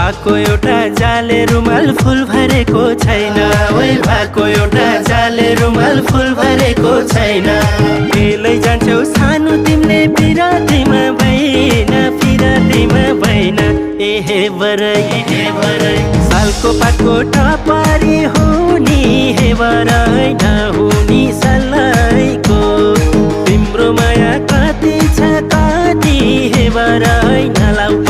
भएको एउटा जाले रुमाल फुल भरेको छैन ओइ भएको एउटा जाले रुमाल फुल भरेको छैन बेलै जान्छौ सानो तिमीले पिरातीमा भइन एहे बरै सालको पातको टपारी हुनी हे बरै नहुनी सल्लाइको तिम्रो माया कति छ कति हे बरै नलाउ